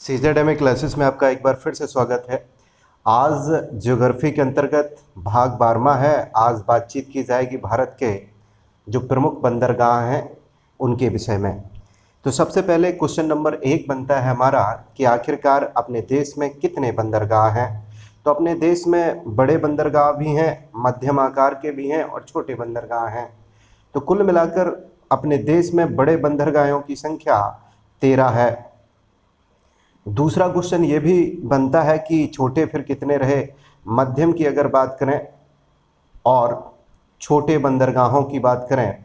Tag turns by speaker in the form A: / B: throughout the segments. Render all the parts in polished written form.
A: सीजेडएमए classes में आपका एक बार फिर से स्वागत है। आज ज्योग्राफी के अंतर्गत भाग 12वां है। आज बातचीत की जाएगी भारत के जो प्रमुख बंदरगाह हैं उनके विषय में। तो सबसे पहले क्वेश्चन नंबर 1 बनता है हमारा कि आखिरकार अपने देश में कितने बंदरगाह हैं। तो अपने देश में बड़े बंदरगाह भी हैं, मध्यम आकार के भी हैं और छोटे बंदरगाह हैं। तो कुल मिलाकर अपने देश में बड़े बंदरगाहों की संख्या 13 है। दूसरा क्वेश्चन ये भी बनता है कि छोटे फिर कितने रहे। मध्यम की अगर बात करें और छोटे बंदरगाहों की बात करें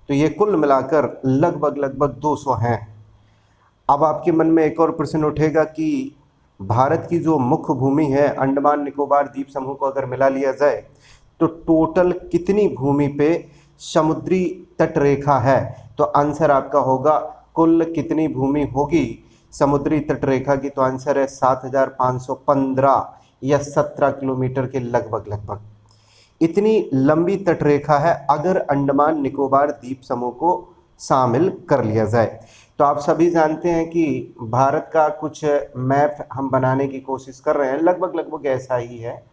A: तो ये कुल मिलाकर लगभग 200 हैं। अब आपके मन में एक और प्रश्न उठेगा कि भारत की जो मुख्य भूमि है अंडमान निकोबार द्वीप समूह को अगर मिला लिया जाए तो टोटल कितनी भूमि पे समुद्री तट रेखा है। तो आंसर आपका होगा कुल कितनी भूमि होगी समुद्री तट रेखा की। तो आंसर है 7515 या 17 किलोमीटर के लगभग। इतनी लंबी तट रेखा है अगर अंडमान निकोबार द्वीप समूह को शामिल कर लिया जाए। तो आप सभी जानते हैं कि भारत का कुछ मैप हम बनाने की कोशिश कर रहे हैं, लगभग ऐसा ही है।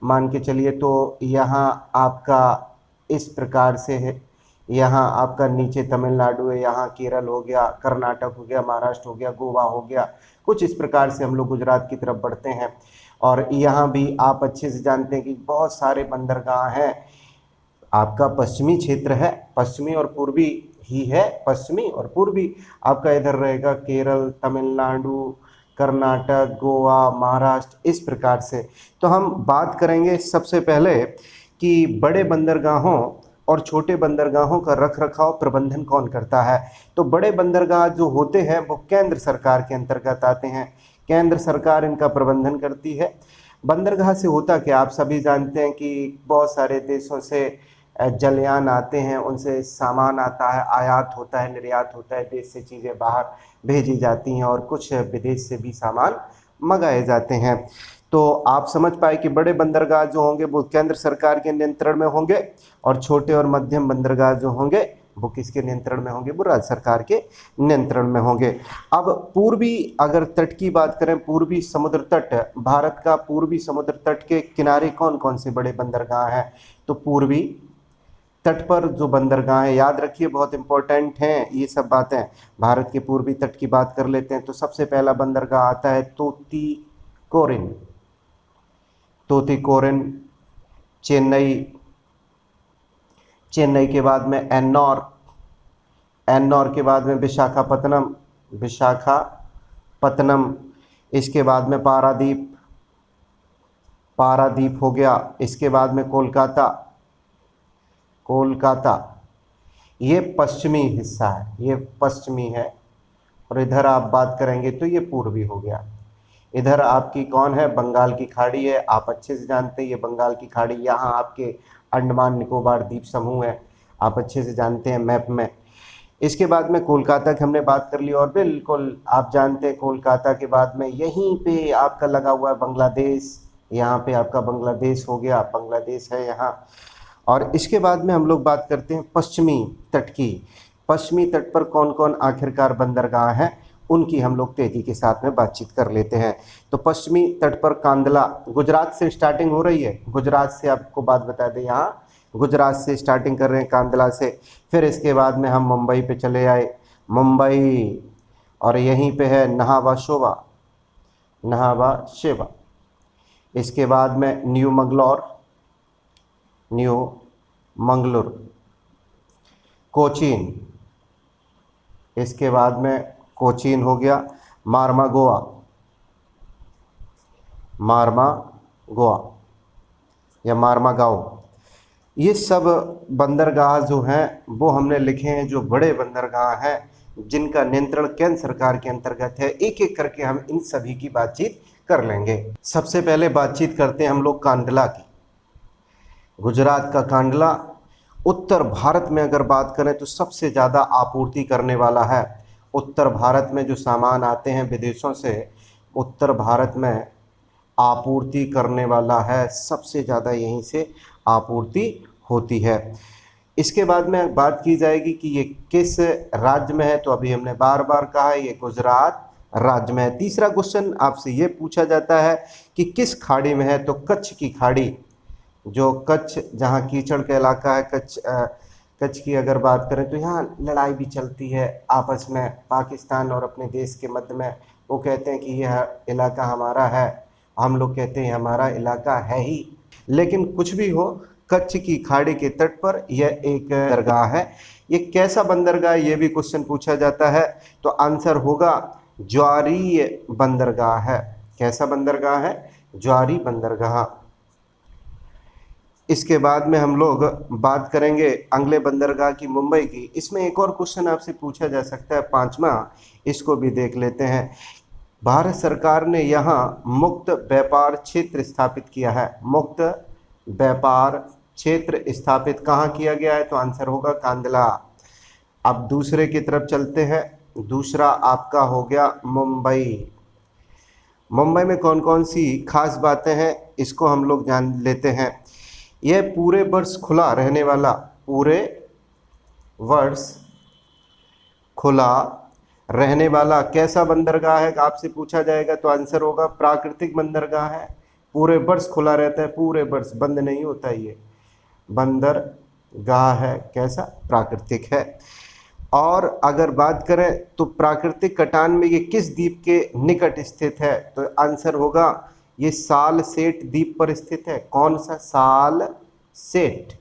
A: मान के चलिए तो यहाँ आपका इस प्रकार से है, यहाँ आपका नीचे तमिलनाडु है, यहाँ केरल हो गया, कर्नाटक हो गया, महाराष्ट्र हो गया, गोवा हो गया। कुछ इस प्रकार से हम लोग गुजरात की तरफ बढ़ते हैं। और यहाँ भी आप अच्छे से जानते हैं कि बहुत सारे बंदरगाह हैं। आपका पश्चिमी क्षेत्र है, पश्चिमी और पूर्वी ही है, पश्चिमी और पूर्वी आपका इधर रहेगा केरल, तमिलनाडु, कर्नाटक, गोवा, महाराष्ट्र, इस प्रकार से। तो हम बात करेंगे सबसे पहले कि बड़े बंदरगाहों और छोटे बंदरगाहों का रख रखाव प्रबंधन कौन करता है। तो बड़े बंदरगाह जो होते हैं वो केंद्र सरकार के अंतर्गत आते हैं, केंद्र सरकार इनका प्रबंधन करती है। बंदरगाह से होता क्या, आप सभी जानते हैं कि बहुत सारे देशों से जलयान आते हैं, उनसे सामान आता है, आयात होता है, निर्यात होता है, देश से चीज़ें बाहर भेजी जाती हैं और कुछ विदेश से भी सामान मंगाए जाते हैं। तो आप समझ पाए कि बड़े बंदरगाह जो होंगे वो केंद्र सरकार के नियंत्रण में होंगे और छोटे और मध्यम बंदरगाह जो होंगे वो किसके नियंत्रण में होंगे, वो राज्य सरकार के नियंत्रण में होंगे। अब पूर्वी अगर तट की बात करें, पूर्वी समुद्र तट, भारत का पूर्वी समुद्र तट के किनारे कौन कौन से बड़े बंदरगाह हैं। तो पूर्वी तट पर जो बंदरगाह हैं, याद रखिए बहुत इंपॉर्टेंट हैं ये सब बातें। भारत के पूर्वी तट की बात कर लेते हैं तो सबसे पहला बंदरगाह आता है तूतीकोरिन, चेन्नई, चेन्नई के बाद में एन्नौर, एन्नौर के बाद में विशाखापत्तनम, विशाखापत्तनम, इसके बाद में पारादीप, पारादीप हो गया, इसके बाद में कोलकाता, कोलकाता। ये पश्चिमी हिस्सा है, ये पश्चिमी है। और इधर आप बात करेंगे तो ये पूर्वी हो गया। इधर आपकी कौन है, बंगाल की खाड़ी है, आप अच्छे से जानते हैं ये बंगाल की खाड़ी। यहाँ आपके अंडमान निकोबार द्वीप समूह है, आप अच्छे से जानते हैं मैप में। इसके बाद में कोलकाता की हमने बात कर ली और बिल्कुल आप जानते हैं कोलकाता के बाद में यहीं पे आपका लगा हुआ है बांग्लादेश, यहाँ पे आपका बांग्लादेश हो गया, बांग्लादेश है यहाँ। और इसके बाद में हम लोग बात करते हैं पश्चिमी तट की। पश्चिमी तट पर कौन कौन आखिरकार बंदरगाह हैं उनकी हम लोग तेज़ी के साथ में बातचीत कर लेते हैं। तो पश्चिमी तट पर कांदला, गुजरात से स्टार्टिंग हो रही है, गुजरात से आपको बात बता दें, यहाँ गुजरात से स्टार्टिंग कर रहे हैं कांदला से। फिर इसके बाद में हम मुंबई पे चले आए, मुंबई, और यहीं पे है नहावा शोवा, नहावा शेवा। इसके बाद में न्यू मंगलोर, न्यू मंगलोर, कोचीन, इसके बाद में कोचीन हो गया, मारमा गोवा, मारमा गोवा या मारमा गाँव। ये सब बंदरगाह जो हैं वो हमने लिखे हैं जो बड़े बंदरगाह हैं जिनका नियंत्रण केंद्र सरकार के अंतर्गत है। एक एक करके हम इन सभी की बातचीत कर लेंगे। सबसे पहले बातचीत करते हैं हम लोग कांडला की। गुजरात का कांडला उत्तर भारत में अगर बात करें तो सबसे ज़्यादा आपूर्ति करने वाला है। उत्तर भारत में जो सामान आते हैं विदेशों से, उत्तर भारत में आपूर्ति करने वाला है, सबसे ज़्यादा यहीं से आपूर्ति होती है। इसके बाद में बात की जाएगी कि ये किस राज्य में है, तो अभी हमने बार बार कहा है ये गुजरात राज्य में है। तीसरा क्वेश्चन आपसे ये पूछा जाता है कि किस खाड़ी में है, तो कच्छ की खाड़ी, जो कच्छ जहाँ कीचड़ का इलाका है, कच्छ की अगर बात करें तो यहाँ लड़ाई भी चलती है आपस में, पाकिस्तान और अपने देश के मध्य में। वो कहते हैं कि यह इलाका हमारा है, हम लोग कहते हैं हमारा इलाका है ही। लेकिन कुछ भी हो, कच्छ की खाड़ी के तट पर यह एक दरगाह है। ये कैसा बंदरगाह, ये भी क्वेश्चन पूछा जाता है, तो आंसर होगा ज्वारीय बंदरगाह है। कैसा बंदरगाह है? ज्वारी बंदरगाह। इसके बाद में हम लोग बात करेंगे अगले बंदरगाह की, मुंबई की। इसमें एक और क्वेश्चन आपसे पूछा जा सकता है, पांचवा, इसको भी देख लेते हैं। भारत सरकार ने यहाँ मुक्त व्यापार क्षेत्र स्थापित किया है। मुक्त व्यापार क्षेत्र स्थापित कहाँ किया गया है? तो आंसर होगा कांदला। अब दूसरे की तरफ चलते हैं। दूसरा आपका हो गया मुंबई। मुंबई में कौन कौन सी खास बातें हैं, इसको हम लोग जान लेते हैं। यह पूरे वर्ष खुला रहने वाला, पूरे वर्ष खुला रहने वाला कैसा बंदरगाह है, आपसे पूछा जाएगा, तो आंसर होगा प्राकृतिक बंदरगाह है। पूरे वर्ष खुला रहता है, पूरे वर्ष बंद नहीं होता, ये बंदरगाह है कैसा? प्राकृतिक है। और अगर बात करें तो प्राकृतिक कटान में ये किस द्वीप के निकट स्थित है, तो आंसर होगा ये सालसेट द्वीप पर स्थित है। कौन सा? सालसेट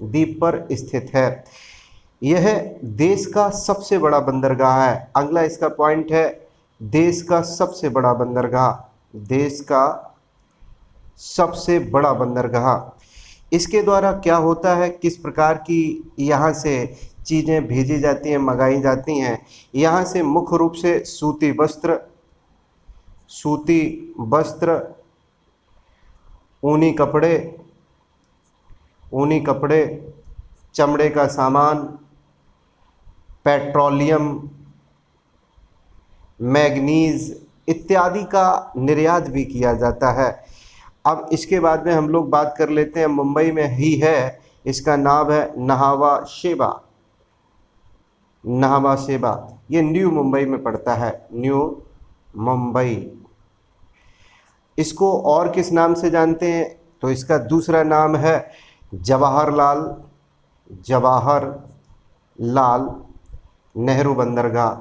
A: द्वीप पर स्थित है। यह देश का सबसे बड़ा बंदरगाह है। अगला इसका पॉइंट है, देश का सबसे बड़ा बंदरगाह, देश का सबसे बड़ा बंदरगाह। इसके द्वारा क्या होता है, किस प्रकार की यहाँ से चीज़ें भेजी जाती हैं, मंगाई जाती हैं? यहाँ से मुख्य रूप से सूती वस्त्र, ऊनी कपड़े, चमड़े का सामान, पेट्रोलियम, मैग्नीज इत्यादि का निर्यात भी किया जाता है। अब इसके बाद में हम लोग बात कर लेते हैं, मुंबई में ही है, इसका नाम है नहावा शेबा। ये न्यू मुंबई में पड़ता है, न्यू मुंबई। इसको और किस नाम से जानते हैं, तो इसका दूसरा नाम है जवाहरलाल नेहरू बंदरगाह।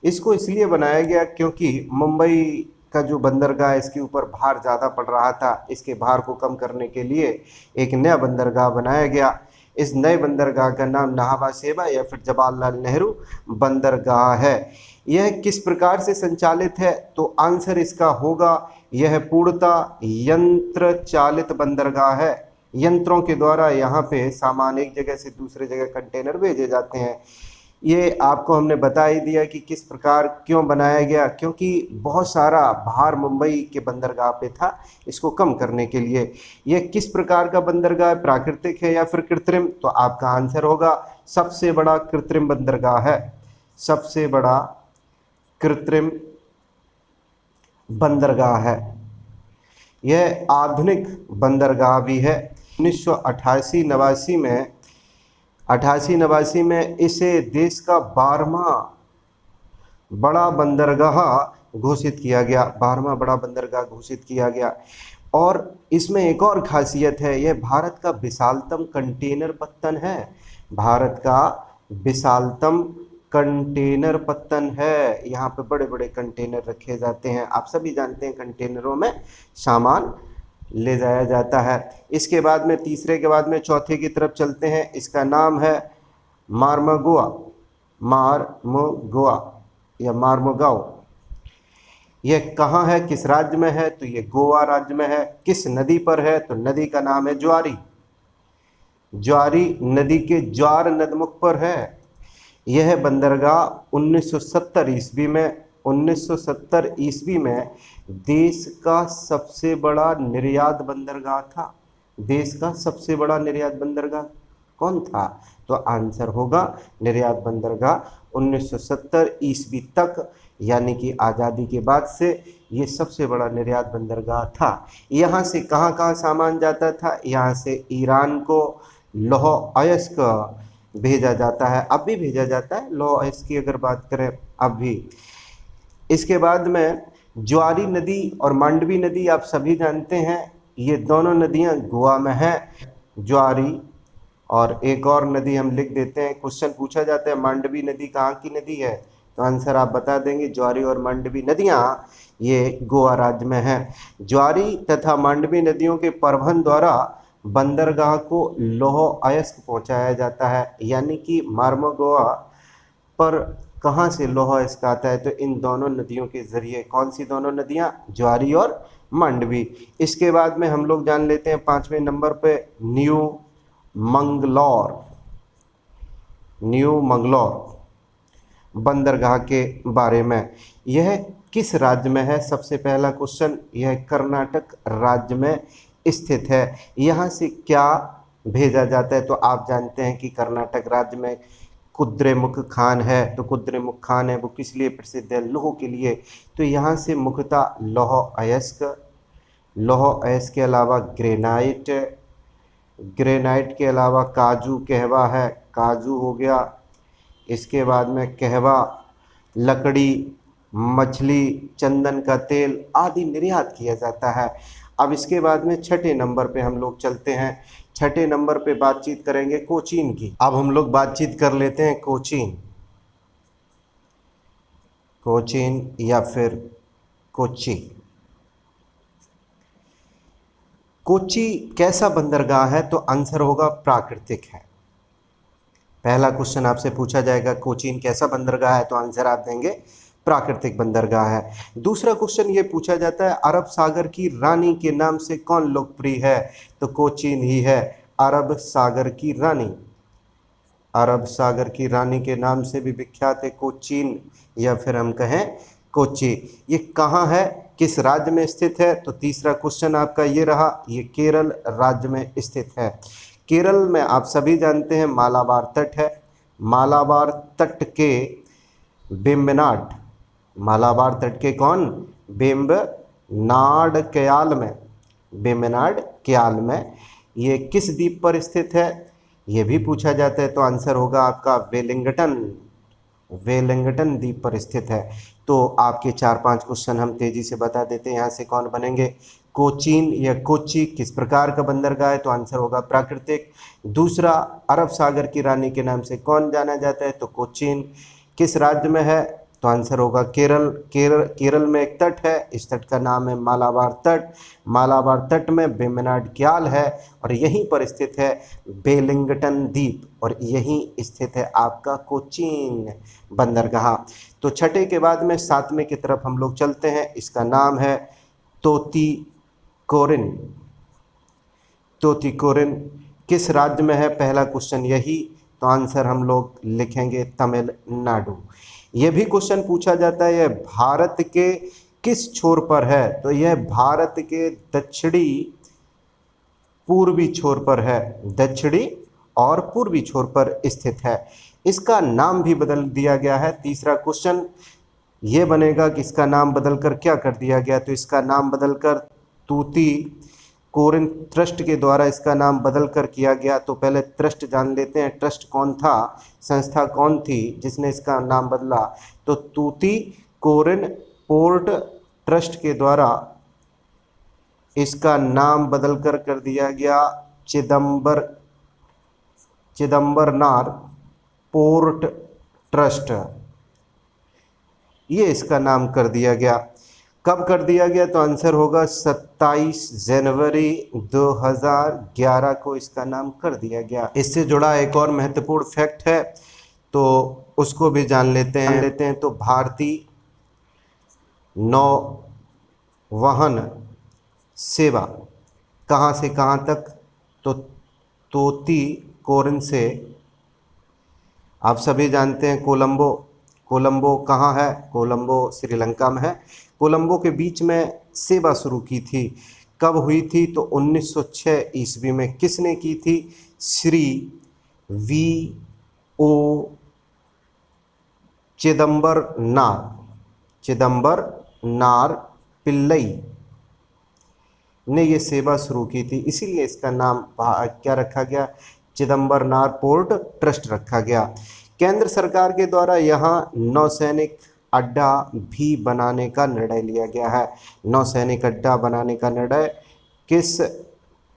A: इसको इसलिए बनाया गया क्योंकि मुंबई का जो बंदरगाह है, इसके ऊपर भार ज़्यादा पड़ रहा था। इसके भार को कम करने के लिए एक नया बंदरगाह बनाया गया। इस नए बंदरगाह का नाम नहावा शेबा या फिर जवाहरलाल नेहरू बंदरगाह है। यह किस प्रकार से संचालित है, तो आंसर इसका होगा यह पूर्णतः यंत्र चालित बंदरगाह है। यंत्रों के द्वारा यहाँ पे सामान एक जगह से दूसरे जगह कंटेनर भेजे जाते हैं। ये आपको हमने बता ही दिया कि किस प्रकार क्यों बनाया गया, क्योंकि बहुत सारा भार मुंबई के बंदरगाह पे था, इसको कम करने के लिए। यह किस प्रकार का बंदरगाह है, प्राकृतिक है या फिर कृत्रिम, तो आपका आंसर होगा सबसे बड़ा कृत्रिम बंदरगाह है, सबसे बड़ा कृत्रिम बंदरगाह है। यह आधुनिक बंदरगाह भी है। 1988-89 में इसे देश का 12वां बड़ा बंदरगाह घोषित किया गया, 12वां बड़ा बंदरगाह घोषित किया गया। और इसमें एक और खासियत है, यह भारत का विशालतम कंटेनर पत्तन है, भारत का विशालतम कंटेनर पत्तन है। यहाँ पे बड़े बड़े कंटेनर रखे जाते हैं, आप सभी जानते हैं कंटेनरों में सामान ले जाया जाता है। इसके बाद में तीसरे के बाद में चौथे की तरफ चलते हैं। इसका नाम है मार्मोगांव। यह कहाँ है, किस राज्य में है, तो ये गोवा राज्य में है। किस नदी पर है, तो नदी का नाम है ज्वारी नदी के ज्वार नदमुख पर है। यह बंदरगाह 1970 ईस्वी में देश का सबसे बड़ा निर्यात बंदरगाह था। देश का सबसे बड़ा निर्यात बंदरगाह कौन था, तो आंसर होगा निर्यात बंदरगाह 1970 ईस्वी तक, यानी कि आज़ादी के बाद से ये सबसे बड़ा निर्यात बंदरगाह था। यहाँ से कहाँ कहाँ सामान जाता था, यहाँ से ईरान को लौह अयस्क भेजा जाता है, अब भी भेजा जाता है लौह अयस्क की अगर बात करें अब भी। इसके बाद में ज्वारी नदी और मांडवी नदी आप सभी जानते हैं, ये दोनों नदियां गोवा में हैं। ज्वारी और एक और नदी हम लिख देते हैं, क्वेश्चन पूछा जाता है मांडवी नदी कहाँ की नदी है, तो आंसर आप बता देंगे ज्वारी और मांडवी नदियाँ ये गोवा राज्य में हैं। ज्वारी तथा मांडवी नदियों के परिवहन द्वारा बंदरगाह को लौह अयस्क पहुंचाया जाता है, यानी कि मार्मगोआ पर कहाँ से लौह अयस्क आता है, तो इन दोनों नदियों के जरिए। कौन सी दोनों नदियाँ? ज्वारी और मांडवी। इसके बाद में हम लोग जान लेते हैं 5वें नंबर पे न्यू मंगलौर, न्यू मंगलौर बंदरगाह के बारे में। यह किस राज्य में है? सबसे पहला क्वेश्चन, यह कर्नाटक राज्य में स्थित है। यहाँ से क्या भेजा जाता है? तो आप जानते हैं कि कर्नाटक राज्य में कुद्रेमुख खान है, तो कुद्रेमुख खान है वो किस लिए प्रसिद्ध है? लौह के लिए। तो यहाँ से मुख्यतः लौह अयस्क, लौह अयस्क के अलावा ग्रेनाइट, ग्रेनाइट के अलावा काजू कहवा है, काजू हो गया। इसके बाद में कहवा, लकड़ी, मछली, चंदन का तेल आदि निर्यात किया जाता है। अब इसके बाद में 6ठे नंबर पे हम लोग चलते हैं। 6ठे नंबर पे बातचीत करेंगे कोचीन की। अब हम लोग बातचीत कर लेते हैं कोचीन, कोचीन या फिर कोच्चि। कोच्चि कैसा बंदरगाह है? तो आंसर होगा प्राकृतिक है। पहला क्वेश्चन आपसे पूछा जाएगा कोचीन कैसा बंदरगाह है, तो आंसर आप देंगे प्राकृतिक बंदरगाह है। दूसरा क्वेश्चन ये पूछा जाता है अरब सागर की रानी के नाम से कौन लोकप्रिय है? तो कोचीन ही है, अरब सागर की रानी। अरब सागर की रानी के नाम से भी विख्यात है कोचीन, या फिर हम कहें कोच्चि। ये कहाँ है, किस राज्य में स्थित है? तो तीसरा क्वेश्चन आपका ये रहा, ये केरल राज्य में स्थित है। केरल में आप सभी जानते हैं मालाबार तट है। मालाबार तट के वेम्बनाड, मालाबार तट के कौन? वेम्बनाड क्याल में, वेम्बनाड क्याल में ये किस द्वीप पर स्थित है? ये भी पूछा जाता है, तो आंसर होगा आपका वेलिंगटन, वेलिंगटन द्वीप पर स्थित है। तो आपके 4-5 क्वेश्चन हम तेजी से बता देते हैं। यहाँ से कौन बनेंगे? कोचीन या कोच्चि किस प्रकार का बंदरगाह है? तो आंसर होगा प्राकृतिक। दूसरा, अरब सागर की रानी के नाम से कौन जाना जाता है? तो कोचीन। किस राज्य में है? तो आंसर होगा केरल। केरल में एक तट है, इस तट का नाम है मालाबार तट। मालाबार तट में वेम्बनाड क्याल है और यहीं पर स्थित है वेलिंगटन द्वीप, और यहीं स्थित है आपका कोचीन बंदरगाह। तो 6ठे के बाद में 7वें की तरफ हम लोग चलते हैं। इसका नाम है तोतीकोरिन। तोतीकोरिन किस राज्य में है? पहला क्वेश्चन यही, तो आंसर हम लोग लिखेंगे तमिलनाडु। यह भी क्वेश्चन पूछा जाता है यह भारत के किस छोर पर है? तो यह भारत के दक्षिणी पूर्वी छोर पर है, दक्षिणी और पूर्वी छोर पर स्थित है। इसका नाम भी बदल दिया गया है। तीसरा क्वेश्चन ये बनेगा कि इसका नाम बदलकर क्या कर दिया गया? तो इसका नाम बदलकर तूतीकोरिन ट्रस्ट के द्वारा इसका नाम बदलकर किया गया। तो पहले ट्रस्ट जान लेते हैं, ट्रस्ट कौन था, संस्था कौन थी जिसने इसका नाम बदला? तो तूतीकोरिन पोर्ट ट्रस्ट के द्वारा इसका नाम बदलकर कर दिया गया चिदम्बरनार पोर्ट ट्रस्ट, ये इसका नाम कर दिया गया। कब कर दिया गया? तो आंसर होगा 27 जनवरी 2011 को इसका नाम कर दिया गया। इससे जुड़ा एक और महत्वपूर्ण फैक्ट है, तो उसको भी जान लेते हैं। तो भारतीय नौवहन सेवा कहाँ से कहाँ तक? तो तूतीकोरिन से आप सभी जानते हैं कोलंबो। कोलंबो कहाँ है? कोलंबो श्रीलंका में है। कोलंबो के बीच में सेवा शुरू की थी। कब हुई थी? तो 1906 ईस्वी में। किसने की थी? श्री V.O. चिदम्बरनार पिल्लई ने ये सेवा शुरू की थी, इसीलिए इसका नाम क्या रखा गया? चिदम्बरनार पोर्ट ट्रस्ट रखा गया। केंद्र सरकार के द्वारा यहाँ नौसैनिक अड्डा भी बनाने का निर्णय लिया गया है। नौसैनिक अड्डा बनाने का निर्णय किस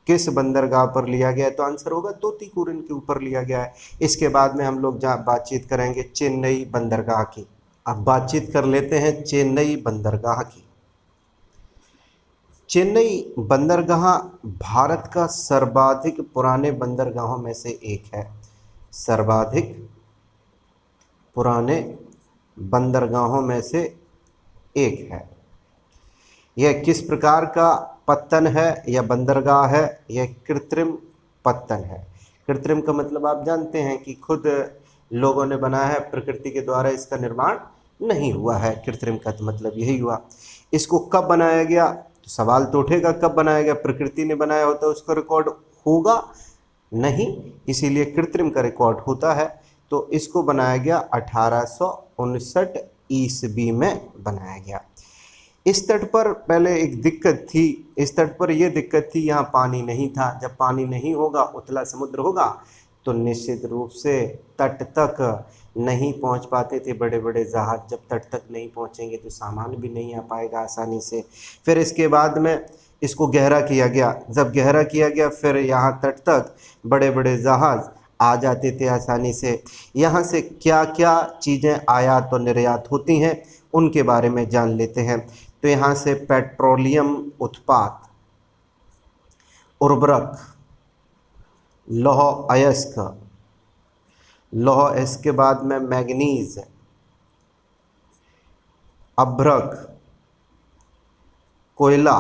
A: किस बंदरगाह पर लिया गया है? तो आंसर होगा तूतीकोरिन के ऊपर लिया गया है। इसके बाद में हम लोग जहाँ बातचीत करेंगे चेन्नई बंदरगाह की। अब बातचीत कर लेते हैं चेन्नई बंदरगाह की। चेन्नई बंदरगाह भारत का सर्वाधिक पुराने बंदरगाहों में से एक है। सर्वाधिक पुराने बंदरगाहों में से एक है। यह किस प्रकार का पत्तन है या बंदरगाह है? यह कृत्रिम पत्तन है। कृत्रिम का मतलब आप जानते हैं कि खुद लोगों ने बनाया है, प्रकृति के द्वारा इसका निर्माण नहीं हुआ है। कृत्रिम का तो मतलब यही हुआ। इसको कब बनाया गया? तो सवाल तो उठेगा कब बनाया गया? प्रकृति ने बनाया होता है उसका रिकॉर्ड होगा नहीं, इसीलिए कृत्रिम का रिकॉर्ड होता है। तो इसको बनाया गया 1859 ईस्वी में बनाया गया। इस तट पर पहले एक दिक्कत थी, इस तट पर यह दिक्कत थी, यहाँ पानी नहीं था। जब पानी नहीं होगा, उथला समुद्र होगा, तो निश्चित रूप से तट तक नहीं पहुँच पाते थे बड़े बड़े जहाज। जब तट तक नहीं पहुँचेंगे तो सामान भी नहीं आ पाएगा आसानी से। फिर इसके बाद में इसको गहरा किया गया। जब गहरा किया गया फिर यहाँ तट तक बड़े बड़े जहाज आ जाते थे आसानी से। यहाँ से क्या क्या चीज़ें आयात और निर्यात होती हैं उनके बारे में जान लेते हैं। तो यहाँ से पेट्रोलियम उत्पाद, उर्वरक, लौह अयस्क, लौह अयस्क के बाद में मैग्नीज, अभ्रक, कोयला,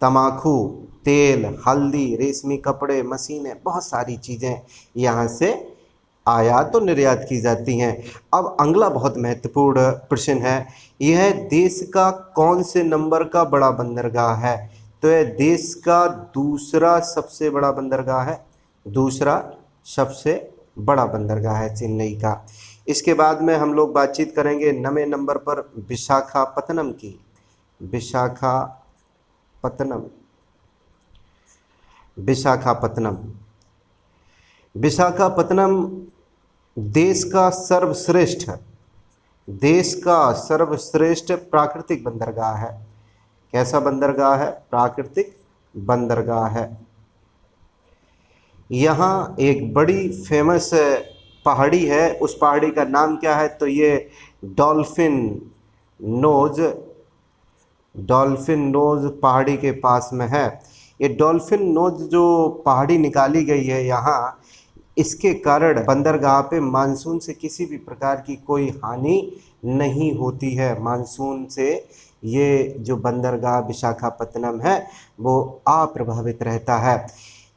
A: तंबाकू, तेल, हल्दी, रेशमी कपड़े, मशीनें, बहुत सारी चीज़ें यहाँ से आयात और निर्यात की जाती हैं। अब अगला बहुत महत्वपूर्ण प्रश्न है, यह देश का कौन से नंबर का बड़ा बंदरगाह है? तो यह देश का दूसरा सबसे बड़ा बंदरगाह है। दूसरा सबसे बड़ा बंदरगाह है चेन्नई का। इसके बाद में हम लोग बातचीत करेंगे 9वें नंबर पर विशाखापत्तनम की। विशाखापत्तनम, विशाखापत्तनम, विशाखापत्तनम देश का सर्वश्रेष्ठ प्राकृतिक बंदरगाह है। कैसा बंदरगाह है? प्राकृतिक बंदरगाह है। यहाँ एक बड़ी फेमस पहाड़ी है, उस पहाड़ी का नाम क्या है? तो ये डॉल्फिन नोज पहाड़ी के पास में है। ये डॉल्फिन नोज जो पहाड़ी निकाली गई है यहाँ, इसके कारण बंदरगाह पे मानसून से किसी भी प्रकार की कोई हानि नहीं होती है। मानसून से ये जो बंदरगाह विशाखापत्तनम है वो अप्रभावित रहता है।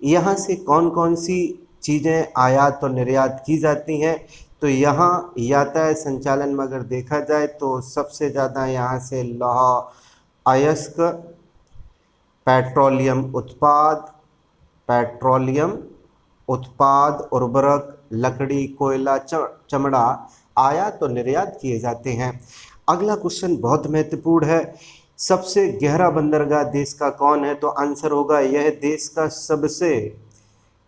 A: यहाँ से कौन कौन सी चीज़ें आयात और निर्यात की जाती हैं? तो यहाँ यातायात संचालन में अगर देखा जाए तो सबसे ज़्यादा यहाँ से लौह अयस्क, पेट्रोलियम उत्पाद, उर्वरक, लकड़ी, कोयला, चमड़ा आयात और निर्यात किए जाते हैं। अगला क्वेश्चन बहुत महत्वपूर्ण है, सबसे गहरा बंदरगाह देश का कौन है? तो आंसर होगा यह देश का सबसे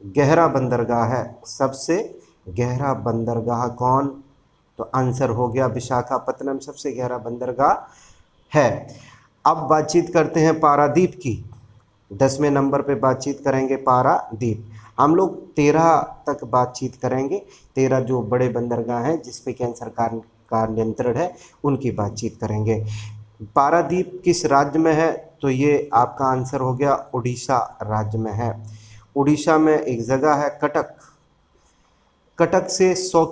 A: गहरा बंदरगाह है। सबसे गहरा बंदरगाह कौन? तो आंसर हो गया विशाखापत्तनम सबसे गहरा बंदरगाह है। अब बातचीत करते हैं पारादीप की। 10वें नंबर पे बातचीत करेंगे पारादीप। हम लोग 13 तक बातचीत करेंगे। 13 जो बड़े बंदरगाह हैं जिस पे केंद्र सरकार का नियंत्रण है उनकी बातचीत करेंगे। पारादीप किस राज्य में है? तो ये आपका आंसर हो गया उड़ीसा राज्य में है। उड़ीसा में एक जगह है कटक। कटक से 100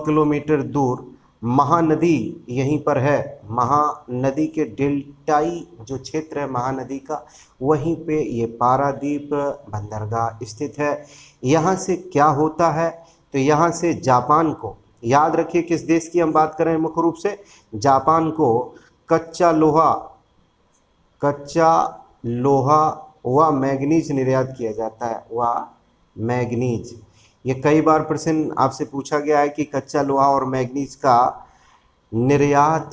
A: किलोमीटर दूर महानदी यहीं पर है। महानदी के डेल्टाई जो क्षेत्र है महानदी का, वहीं पे ये पारादीप बंदरगाह स्थित है। यहाँ से क्या होता है? तो यहाँ से जापान को, याद रखिए किस देश की हम बात कर रहे हैं मुख्य रूप से, जापान को कच्चा लोहा व मैग्नीज निर्यात किया जाता है। व मैग्नीज, ये कई बार प्रश्न आपसे पूछा गया है कि कच्चा लोहा और मैग्नीज का निर्यात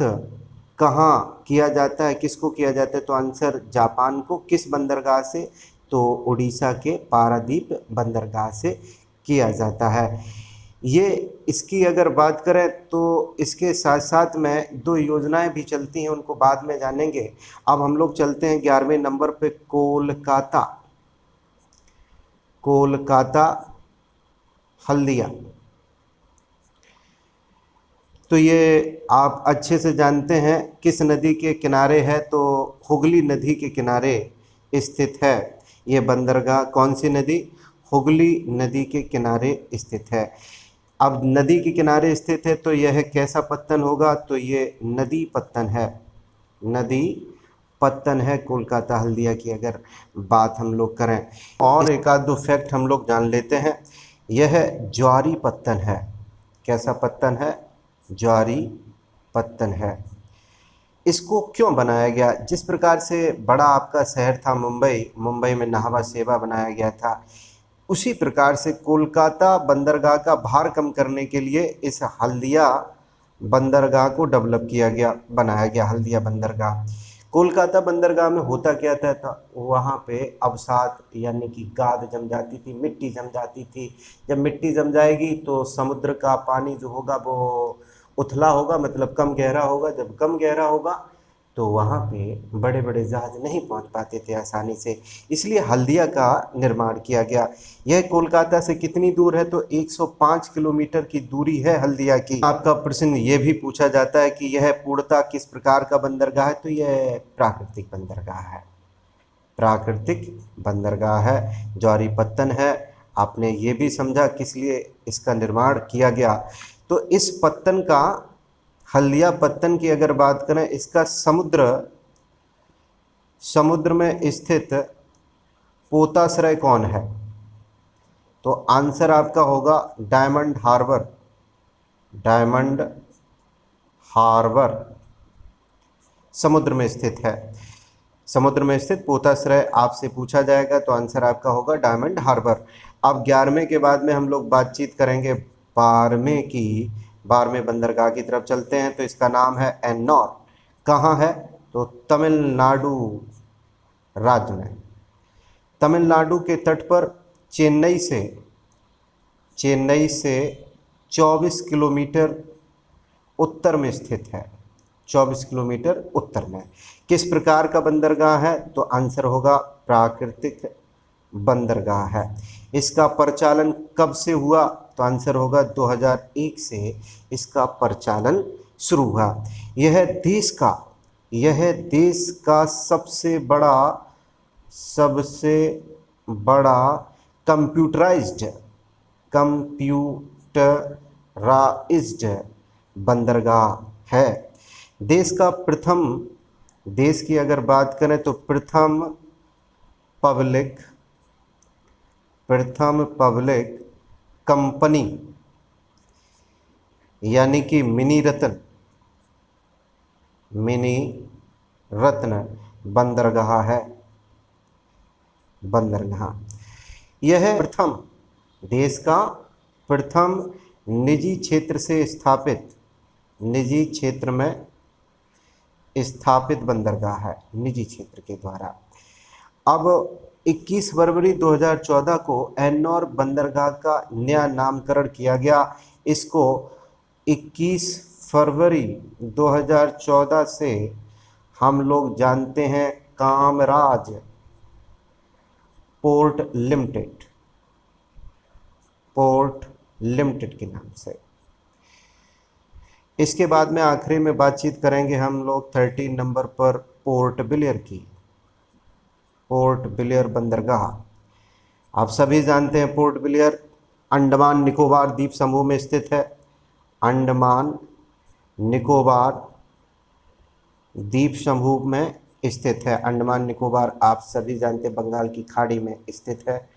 A: कहाँ किया जाता है, किसको किया जाता है? तो आंसर जापान को। किस बंदरगाह से? तो उड़ीसा के पारादीप बंदरगाह से किया जाता है। ये इसकी अगर बात करें तो इसके साथ साथ में दो योजनाएं भी चलती हैं, उनको बाद में जानेंगे। अब हम लोग चलते हैं 11वें नंबर पे, कोलकाता। कोलकाता हल्दिया। तो ये आप अच्छे से जानते हैं किस नदी के किनारे है, तो हुगली नदी के किनारे स्थित है ये बंदरगाह। कौन सी नदी? हुगली नदी के किनारे स्थित है। अब नदी के किनारे स्थित है तो यह कैसा पत्तन होगा? तो ये नदी पत्तन है, नदी पत्तन है कोलकाता हल्दिया की अगर बात हम लोग करें। और एक आध दो फैक्ट हम लोग जान लेते हैं। यह ज्वारी पत्तन है। कैसा पत्तन है? ज्वारी पत्तन है। इसको क्यों बनाया गया? जिस प्रकार से बड़ा आपका शहर था मुंबई, मुंबई में नाहवा शेवा बनाया गया था, उसी प्रकार से कोलकाता बंदरगाह का भार कम करने के लिए इस हल्दिया बंदरगाह को डेवलप किया गया, बनाया गया हल्दिया बंदरगाह। कोलकाता बंदरगाह में होता क्या था वहाँ पे अवसाद यानी कि गाद जम जाती थी, मिट्टी जम जाती थी। जब मिट्टी जम जाएगी तो समुद्र का पानी जो होगा वो उथला होगा, मतलब कम गहरा होगा। जब कम गहरा होगा तो वहाँ पे बड़े बड़े जहाज नहीं पहुँच पाते थे आसानी से, इसलिए हल्दिया का निर्माण किया गया। यह कोलकाता से कितनी दूर है? तो 105 किलोमीटर की दूरी है हल्दिया की। आपका प्रश्न ये भी पूछा जाता है कि यह पूर्णतः किस प्रकार का बंदरगाह है? तो यह प्राकृतिक बंदरगाह है, प्राकृतिक बंदरगाह है, ज्वारी पत्तन है। आपने ये भी समझा किस लिए इसका निर्माण किया गया। तो इस पत्तन का, हल्दिया पत्तन की अगर बात करें, इसका समुद्र में स्थित पोताश्रय कौन है? तो आंसर आपका होगा डायमंड हार्बर। डायमंड हार्बर समुद्र में स्थित है। समुद्र में स्थित पोताश्रय आपसे पूछा जाएगा तो आंसर आपका होगा डायमंड हार्बर। अब 11वें के बाद में हम लोग बातचीत करेंगे 12वें की। 12वें बंदरगाह की तरफ चलते हैं। तो इसका नाम है एन्नौर। कहाँ है? तो तमिलनाडु राज्य में। तमिलनाडु के तट पर चेन्नई से 24 किलोमीटर उत्तर में स्थित है। 24 किलोमीटर उत्तर में। किस प्रकार का बंदरगाह है? तो आंसर होगा प्राकृतिक बंदरगाह है। इसका परिचालन कब से हुआ? तो आंसर होगा 2001 से इसका परिचालन शुरू हुआ। यह देश का सबसे बड़ा कंप्यूटराइज्ड बंदरगाह है। देश की अगर बात करें तो प्रथम पब्लिक कंपनी यानी कि मिनी रत्न बंदरगाह है। यह देश का प्रथम निजी क्षेत्र में स्थापित बंदरगाह है, निजी क्षेत्र के द्वारा। अब 21 फरवरी 2014 को एन्नौर बंदरगाह का नया नामकरण किया गया। इसको 21 फरवरी 2014 से हम लोग जानते हैं कामराज पोर्ट लिमिटेड के नाम से। इसके बाद में आखिरी में बातचीत करेंगे हम लोग 13 नंबर पर पोर्ट ब्लेयर की। पोर्ट ब्लेयर बंदरगाह आप सभी जानते हैं। पोर्ट ब्लेयर अंडमान निकोबार द्वीप समूह में स्थित है। अंडमान निकोबार द्वीप समूह में स्थित है। अंडमान निकोबार आप सभी जानते हैं बंगाल की खाड़ी में स्थित है।